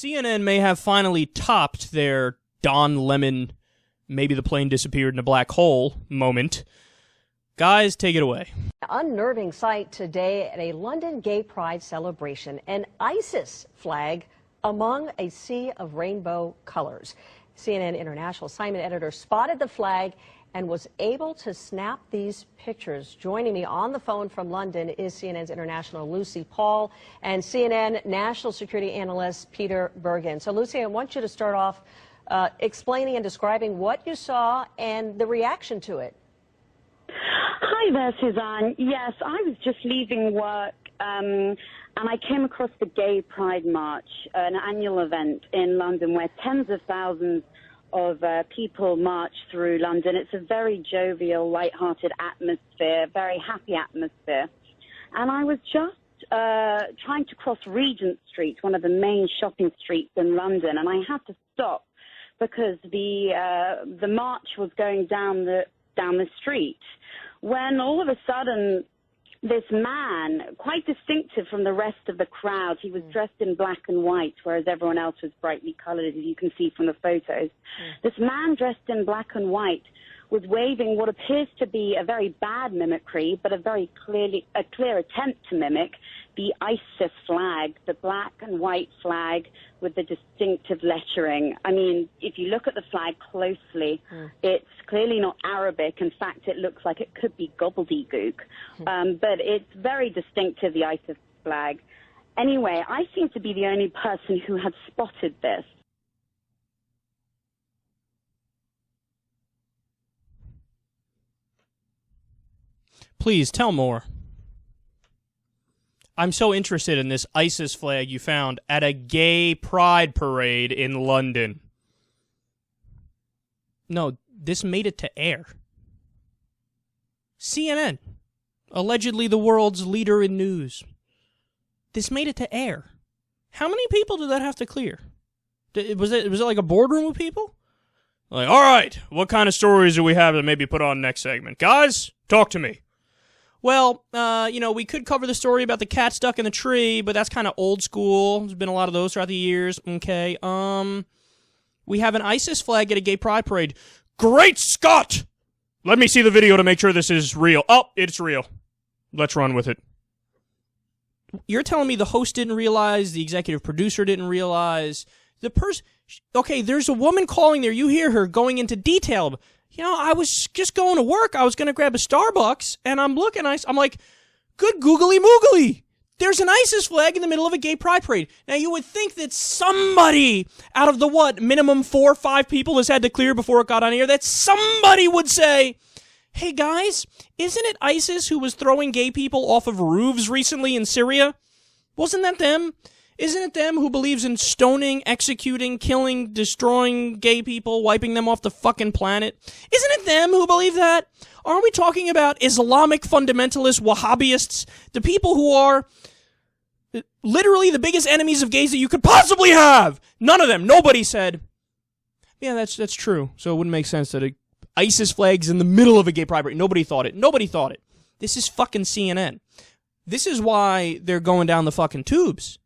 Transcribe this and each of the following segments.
CNN may have finally topped their Don Lemon, maybe the plane disappeared in a black hole moment. Guys, take it away. Unnerving sight today at a London gay pride celebration. An ISIS flag among a sea of rainbow colors. CNN international assignment editor spotted the flag and was able to snap these pictures. Joining me on the phone from London is CNN's international Lucy Pawle and CNN national security analyst Peter Bergen. So, Lucy, I want you to start off explaining and describing what you saw and the reaction to it. Hi there, Suzanne. Yes, I was just leaving work and I came across the Gay Pride March, an annual event in London where tens of thousands of people march through London. It's a very jovial, light-hearted atmosphere, very happy atmosphere. And I was just trying to cross Regent Street, one of the main shopping streets in London, and I had to stop because the march was going down the street, when all of a sudden this man, quite distinctive from the rest of the crowd, he was dressed in black and white, whereas everyone else was brightly colored, as you can see from the photos. This man dressed in black and white was waving what appears to be a very bad mimicry, but a very clear attempt to mimic the ISIS flag, the black and white flag with the distinctive lettering. I mean, if you look at the flag closely, it's clearly not Arabic. In fact, it looks like it could be gobbledygook. But it's very distinctive, the ISIS flag. Anyway, I seem to be the only person who had spotted this. Please, tell more. I'm so interested in this ISIS flag you found at a gay pride parade in London. No, this made it to air. CNN, allegedly the world's leader in news. This made it to air. How many people did that have to clear? Was it like a boardroom of people? Like, all right, what kind of stories do we have to maybe put on next segment? Guys, talk to me. Well, we could cover the story about the cat stuck in the tree, but that's kind of old school. There's been a lot of those throughout the years. Okay, we have an ISIS flag at a gay pride parade. Great Scott! Let me see the video to make sure this is real. Oh, it's real. Let's run with it. You're telling me the host didn't realize, the executive producer didn't realize, the person... Okay, there's a woman calling there. You hear her going into detail. I was just going to work. I was going to grab a Starbucks, and I'm looking. I'm like, good googly moogly. There's an ISIS flag in the middle of a gay pride parade. Now, you would think that somebody out of the, minimum 4 or 5 people has had to clear before it got on air, that somebody would say, hey, guys, isn't it ISIS who was throwing gay people off of roofs recently in Syria? Wasn't that them? Isn't it them who believes in stoning, executing, killing, destroying gay people, wiping them off the fucking planet? Isn't it them who believe that? Aren't we talking about Islamic fundamentalist Wahhabists, the people who are literally the biggest enemies of gays that you could possibly have? None of them. Nobody said, yeah, that's true. So it wouldn't make sense that a ISIS flag's in the middle of a gay pride parade. Nobody thought it. Nobody thought it. This is fucking CNN. This is why they're going down the fucking tubes.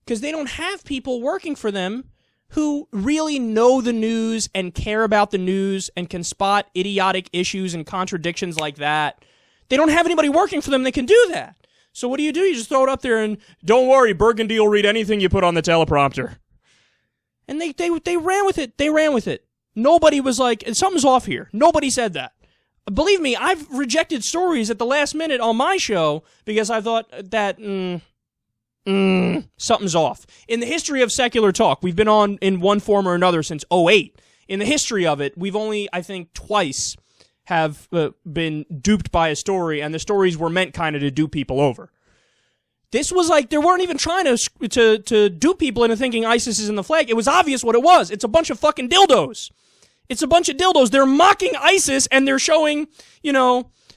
Because they don't have people working for them who really know the news and care about the news and can spot idiotic issues and contradictions like that. They don't have anybody working for them that can do that. So what do? You just throw it up there and, don't worry, Burgundy will read anything you put on the teleprompter. And they ran with it. They ran with it. Nobody was like, something's off here. Nobody said that. Believe me, I've rejected stories at the last minute on my show because I thought that... something's off. In the history of Secular Talk, we've been on in one form or another since 2008. In the history of it, we've only, I think, twice have been duped by a story, and the stories were meant kind of to dupe people over. This was like, they weren't even trying to dupe people into thinking ISIS is in the flag. It was obvious what it was. It's a bunch of fucking dildos. It's a bunch of dildos. They're mocking ISIS, and they're showing,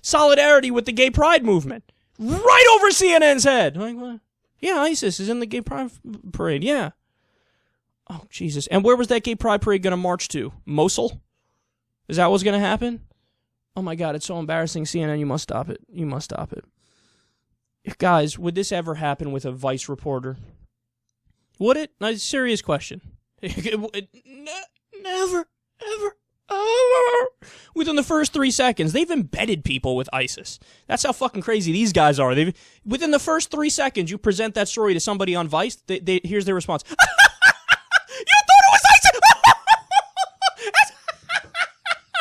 solidarity with the gay pride movement. Right over CNN's head. Like, what? Yeah, ISIS is in the gay pride parade, yeah. Oh, Jesus. And where was that gay pride parade going to march to? Mosul? Is that what's going to happen? Oh, my God, it's so embarrassing. CNN, you must stop it. You must stop it. Guys, would this ever happen with a Vice reporter? Would it? A serious question. Never, ever, ever. Within the first 3 seconds, they've embedded people with ISIS. That's how fucking crazy these guys are. Within the first 3 seconds, you present that story to somebody on Vice, here's their response.